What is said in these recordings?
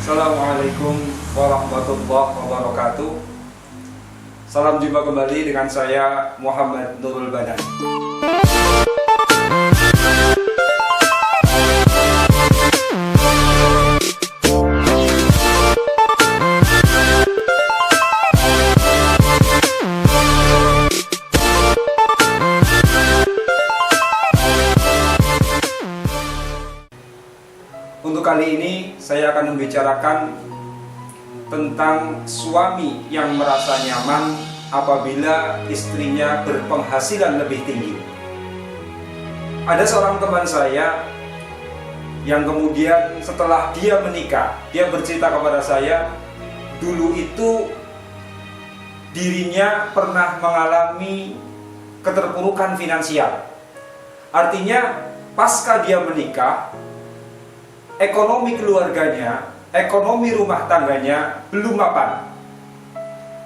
Assalamualaikum warahmatullahi wabarakatuh. Salam jumpa kembali dengan saya Muhammad Nurul Badan. Untuk kali ini saya akan membicarakan tentang suami yang merasa nyaman apabila istrinya berpenghasilan lebih tinggi. Ada seorang teman saya yang kemudian setelah dia menikah, dia bercerita kepada saya, dulu itu dirinya pernah mengalami keterpurukan finansial. Artinya pasca dia menikah, ekonomi keluarganya, ekonomi rumah tangganya belum mapan,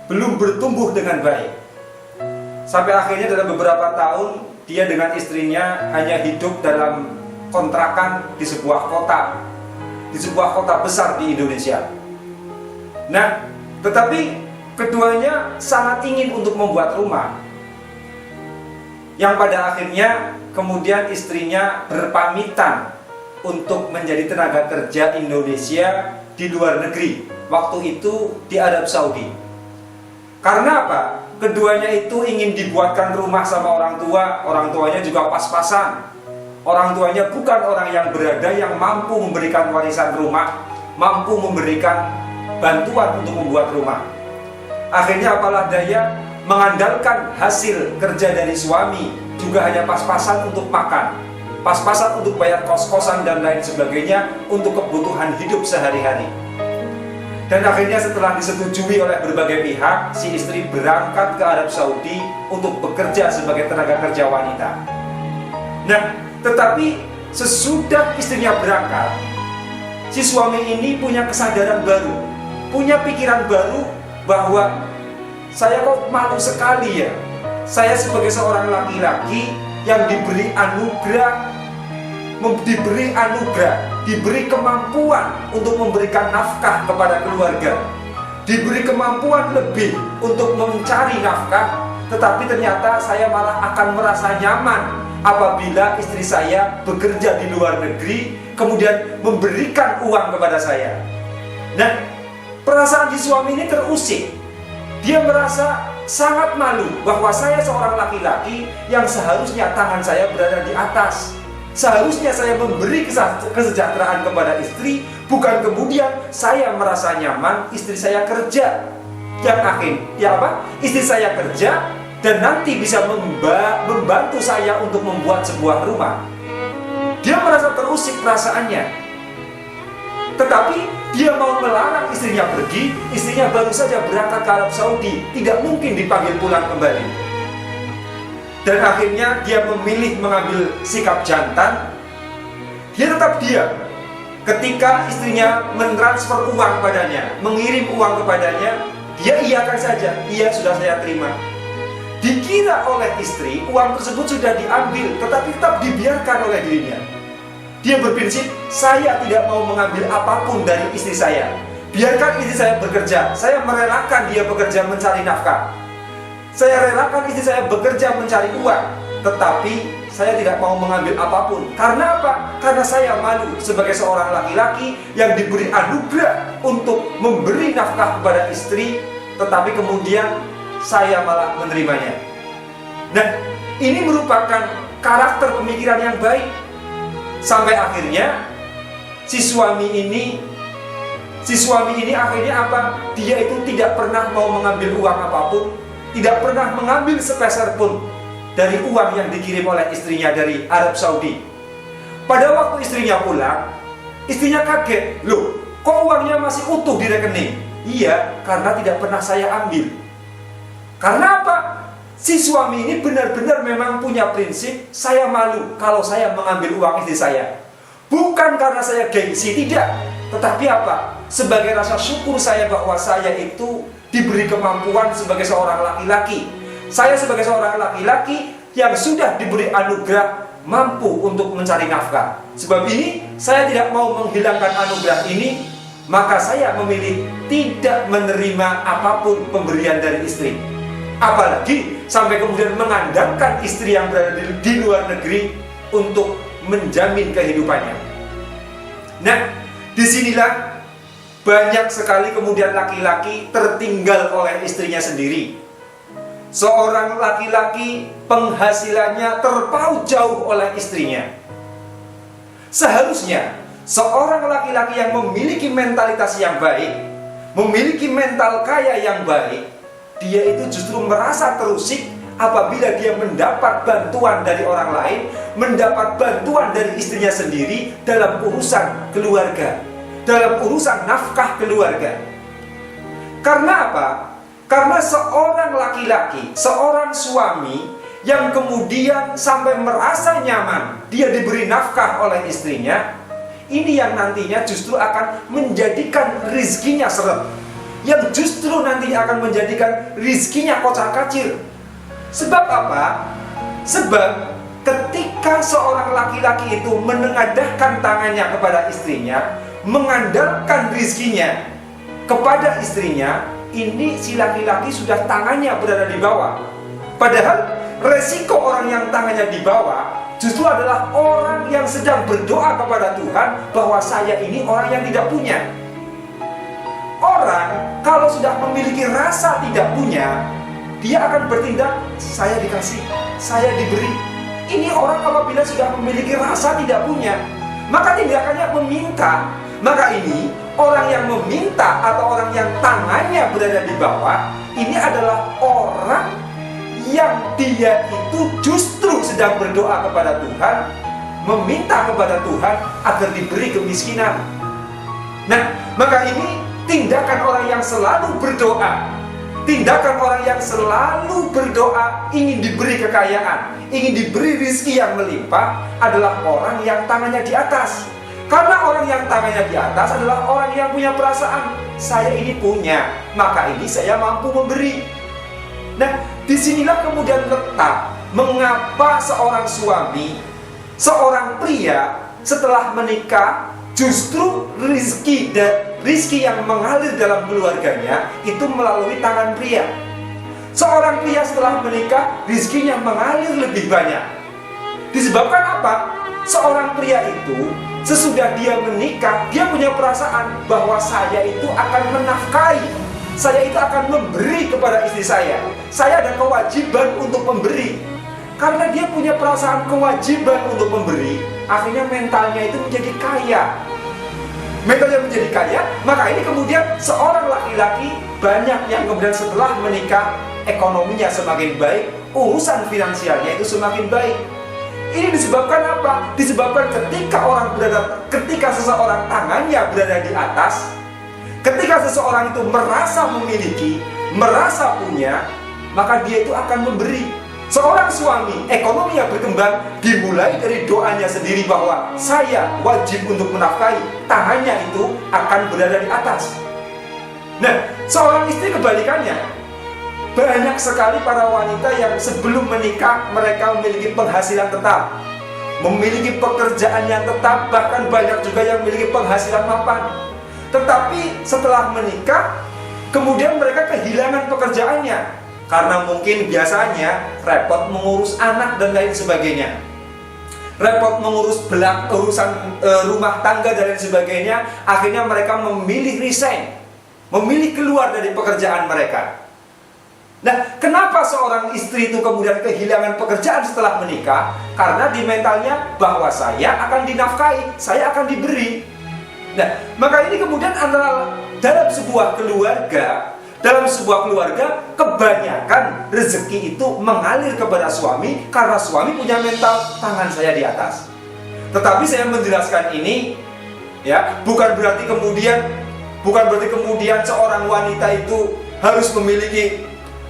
belum bertumbuh dengan baik. Sampai akhirnya dalam beberapa tahun dia dengan istrinya hanya hidup dalam kontrakan di sebuah kota besar di Indonesia. Nah, tetapi keduanya sangat ingin untuk membuat rumah, yang pada akhirnya kemudian istrinya berpamitan untuk menjadi tenaga kerja Indonesia di luar negeri, waktu itu di Arab Saudi. Karena apa? Keduanya itu ingin dibuatkan rumah sama orang tuanya juga pas-pasan. Orang tuanya bukan orang yang berada yang mampu memberikan warisan rumah, mampu memberikan bantuan untuk membuat rumah. Akhirnya apalah daya, mengandalkan hasil kerja dari suami juga hanya pas-pasan untuk makan, pas-pasan untuk bayar kos-kosan dan lain sebagainya untuk kebutuhan hidup sehari-hari. Dan akhirnya setelah disetujui oleh berbagai pihak, si istri berangkat ke Arab Saudi untuk bekerja sebagai tenaga kerja wanita. Nah, tetapi sesudah istrinya berangkat, si suami ini punya kesadaran baru, punya pikiran baru bahwa saya kok malu sekali ya, saya sebagai seorang laki-laki yang diberi anugerah, diberi kemampuan untuk memberikan nafkah kepada keluarga, diberi kemampuan lebih untuk mencari nafkah, tetapi ternyata saya malah akan merasa nyaman apabila istri saya bekerja di luar negeri, kemudian memberikan uang kepada saya. Nah, perasaan si suami ini terusik. Dia merasa sangat malu bahwa saya seorang laki-laki yang seharusnya tangan saya berada di atas. Seharusnya saya memberi kesejahteraan kepada istri, bukan kemudian saya merasa nyaman istri saya kerja. Yang istri saya kerja dan nanti bisa membantu saya untuk membuat sebuah rumah. Dia merasa terusik perasaannya. Tetapi dia mau melarang istrinya pergi, istrinya baru saja berangkat ke Arab Saudi, tidak mungkin dipanggil pulang kembali. Dan akhirnya dia memilih mengambil sikap jantan. Dia tetap diam ketika istrinya mentransfer uang padanya, mengirim uang kepadanya. Dia iyakan saja, iya sudah saya terima. Dikira oleh istri uang tersebut sudah diambil, tetapi tetap dibiarkan oleh dirinya. Dia berprinsip, saya tidak mau mengambil apapun dari istri saya. Biarkan istri saya bekerja. Saya merelakan dia bekerja mencari nafkah. Saya relakan istri saya bekerja mencari uang, tetapi saya tidak mau mengambil apapun. Karena apa? Karena saya malu sebagai seorang laki-laki yang diberi anugerah untuk memberi nafkah kepada istri, tetapi kemudian saya malah menerimanya. Nah, ini merupakan karakter pemikiran yang baik. Sampai akhirnya si suami ini akhirnya apa? Dia itu tidak pernah mau mengambil uang apapun, tidak pernah mengambil sepeser pun dari uang yang dikirim oleh istrinya dari Arab Saudi. Pada waktu istrinya pulang, istrinya kaget, loh, kok uangnya masih utuh di rekening? Iya, karena tidak pernah saya ambil. Karena apa? Si suami ini benar-benar memang punya prinsip, saya malu kalau saya mengambil uang istri saya. Bukan karena saya gengsi, tidak. Tetapi apa? Sebagai rasa syukur saya bahwa saya itu diberi kemampuan sebagai seorang laki-laki. Saya sebagai seorang laki-laki yang sudah diberi anugerah mampu untuk mencari nafkah. Sebab ini, saya tidak mau menghilangkan anugerah ini maka saya memilih tidak menerima apapun pemberian dari istri. Apalagi sampai kemudian mengandalkan istri yang berada di luar negeri untuk menjamin kehidupannya. Nah, disinilah banyak sekali kemudian laki-laki tertinggal oleh istrinya sendiri. Seorang laki-laki penghasilannya terpaut jauh oleh istrinya. Seharusnya seorang laki-laki yang memiliki mentalitas yang baik, memiliki mental kaya yang baik, dia itu justru merasa terusik apabila dia mendapat bantuan dari orang lain, mendapat bantuan dari istrinya sendiri dalam urusan keluarga, dalam urusan nafkah keluarga. Karena apa? Karena seorang laki-laki, seorang suami yang kemudian sampai merasa nyaman, dia diberi nafkah oleh istrinya, ini yang nantinya justru akan menjadikan rizkinya seret, yang justru nantinya akan menjadikan rizkinya kocar-kacir. Sebab apa? Sebab ketika seorang laki-laki itu menengadahkan tangannya kepada istrinya, mengandalkan rizkinya kepada istrinya, ini si laki-laki sudah tangannya berada di bawah. Padahal resiko orang yang tangannya di bawah justru adalah orang yang sedang berdoa kepada Tuhan bahwa saya ini orang yang tidak punya. Orang kalau sudah memiliki rasa tidak punya, dia akan bertindak, saya dikasih, saya diberi. Ini orang apabila sudah memiliki rasa tidak punya, maka tindakannya meminta. Maka ini orang yang meminta atau orang yang tangannya berada di bawah, ini adalah orang yang dia itu justru sedang berdoa kepada Tuhan, meminta kepada Tuhan agar diberi kemiskinan. Nah, maka ini tindakan orang yang selalu berdoa, tindakan orang yang selalu berdoa ingin diberi kekayaan, ingin diberi rezeki yang melimpah, adalah orang yang tangannya di atas. Karena orang yang tangannya di atas adalah orang yang punya perasaan, saya ini punya, maka ini saya mampu memberi. Nah, disinilah kemudian letak mengapa seorang suami, seorang pria setelah menikah justru rizki yang mengalir dalam keluarganya itu melalui tangan pria. Seorang pria setelah menikah rizkinya mengalir lebih banyak. Disebabkan apa? Seorang pria itu sesudah dia menikah, dia punya perasaan bahwa saya itu akan menafkahi, saya itu akan memberi kepada istri saya ada kewajiban untuk memberi. Karena dia punya perasaan kewajiban untuk memberi, akhirnya mentalnya itu menjadi kaya. Mentalnya menjadi kaya, maka ini kemudian seorang laki-laki banyak yang kemudian setelah menikah ekonominya semakin baik, urusan finansialnya itu semakin baik. Ini disebabkan apa? Disebabkan ketika seseorang tangannya berada di atas, ketika seseorang itu merasa memiliki, merasa punya, maka dia itu akan memberi. Seorang suami ekonominya berkembang dimulai dari doanya sendiri bahwa saya wajib untuk menafkahi, tangannya itu akan berada di atas. Nah, seorang istri kebalikannya. Banyak sekali para wanita yang sebelum menikah mereka memiliki penghasilan tetap, memiliki pekerjaan yang tetap, bahkan banyak juga yang memiliki penghasilan mapan. Tetapi setelah menikah, kemudian mereka kehilangan pekerjaannya karena mungkin biasanya repot mengurus anak dan lain sebagainya, repot mengurus urusan rumah tangga dan lain sebagainya. Akhirnya mereka memilih resign, memilih keluar dari pekerjaan mereka. Nah, kenapa seorang istri itu kemudian kehilangan pekerjaan setelah menikah? Karena di mentalnya bahwa saya akan dinafkahi, saya akan diberi. Nah, maka ini kemudian antara dalam sebuah keluarga kebanyakan rezeki itu mengalir kepada suami karena suami punya mental tangan saya di atas. Tetapi saya menjelaskan ini ya, bukan berarti kemudian seorang wanita itu harus memiliki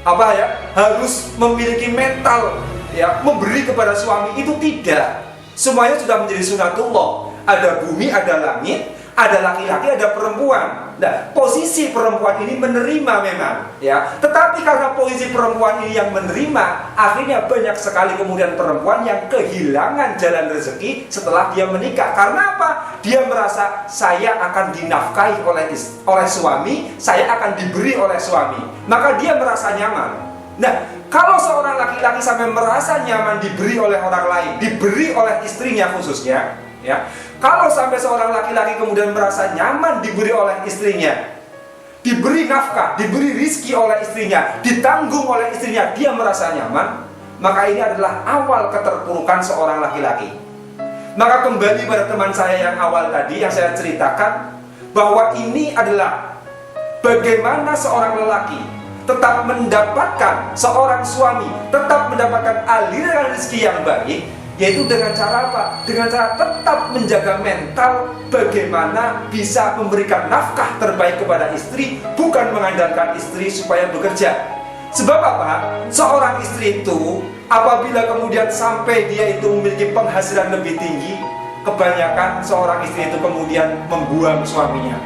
harus memiliki mental ya memberi kepada suami, itu tidak. Semuanya sudah menjadi sunatullah. Ada bumi, ada langit, Ada laki-laki, ada perempuan. Nah, posisi perempuan ini menerima memang, ya. Tetapi karena posisi perempuan ini yang menerima, akhirnya banyak sekali kemudian perempuan yang kehilangan jalan rezeki setelah dia menikah. Karena apa? Dia merasa saya akan dinafkahi oleh suami, saya akan diberi oleh suami. Maka dia merasa nyaman. Nah, kalau seorang laki-laki sampai merasa nyaman diberi oleh orang lain, diberi oleh istrinya khususnya, ya. Kalau sampai seorang laki-laki kemudian merasa nyaman diberi oleh istrinya, diberi nafkah, diberi rizki oleh istrinya, ditanggung oleh istrinya, dia merasa nyaman, maka ini adalah awal keterpurukan seorang laki-laki. Maka kembali pada teman saya yang awal tadi, yang saya ceritakan, bahwa ini adalah bagaimana seorang lelaki tetap mendapatkan, seorang suami tetap mendapatkan aliran rezeki yang baik, yaitu dengan cara apa? Dengan cara tetap menjaga mental, bagaimana bisa memberikan nafkah terbaik kepada istri, bukan mengandalkan istri supaya bekerja. Sebab apa? Seorang istri itu apabila kemudian sampai dia itu memiliki penghasilan lebih tinggi, kebanyakan seorang istri itu kemudian membuang suaminya.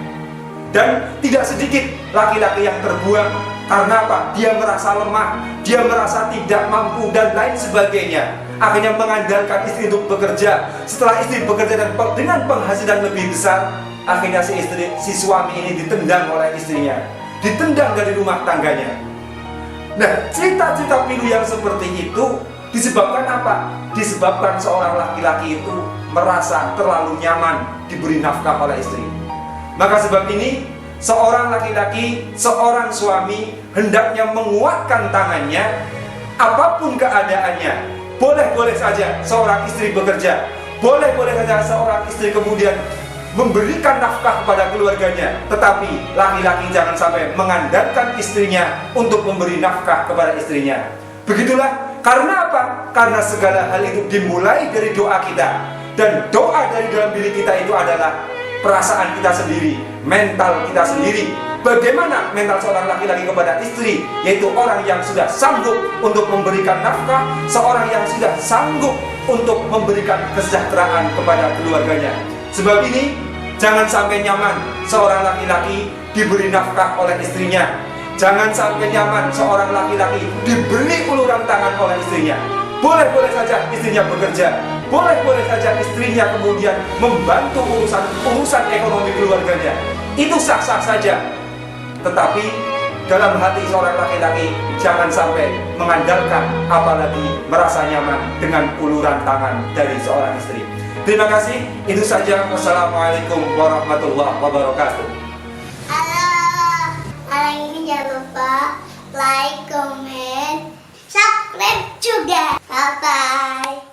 Dan tidak sedikit laki-laki yang terbuang karena apa? Dia merasa lemah, dia merasa tidak mampu dan lain sebagainya. Akhirnya mengandalkan istri untuk bekerja. Setelah istri bekerja dan dengan penghasilan lebih besar, akhirnya si suami ini ditendang oleh istrinya, ditendang dari rumah tangganya. Nah, cerita-cerita pilu yang seperti itu disebabkan apa? Disebabkan seorang laki-laki itu merasa terlalu nyaman diberi nafkah oleh istri. Maka sebab ini, seorang laki-laki, seorang suami hendaknya menguatkan tangannya, apapun keadaannya. Boleh-boleh saja seorang istri bekerja, boleh-boleh saja seorang istri kemudian memberikan nafkah kepada keluarganya. Tetapi laki-laki jangan sampai mengandalkan istrinya untuk memberi nafkah kepada istrinya. Begitulah, karena apa? Karena segala hal itu dimulai dari doa kita. Dan doa dari dalam diri kita itu adalah perasaan kita sendiri, mental kita sendiri. Bagaimana mental seorang laki-laki kepada istri, yaitu orang yang sudah sanggup untuk memberikan nafkah, seorang yang sudah sanggup untuk memberikan kesejahteraan kepada keluarganya. Sebab ini, jangan sampai nyaman seorang laki-laki diberi nafkah oleh istrinya. Jangan sampai nyaman seorang laki-laki diberi uluran tangan oleh istrinya. Boleh-boleh saja istrinya bekerja, boleh-boleh saja istrinya kemudian membantu urusan ekonomi keluarganya. Itu sah-sah saja. Tetapi dalam hati seorang laki-laki jangan sampai mengandalkan, apalagi merasa nyaman dengan uluran tangan dari seorang istri. Terima kasih. Itu saja. Wassalamualaikum warahmatullahi wabarakatuh. Halo, ini jangan lupa like, comment, subscribe juga. Bye bye.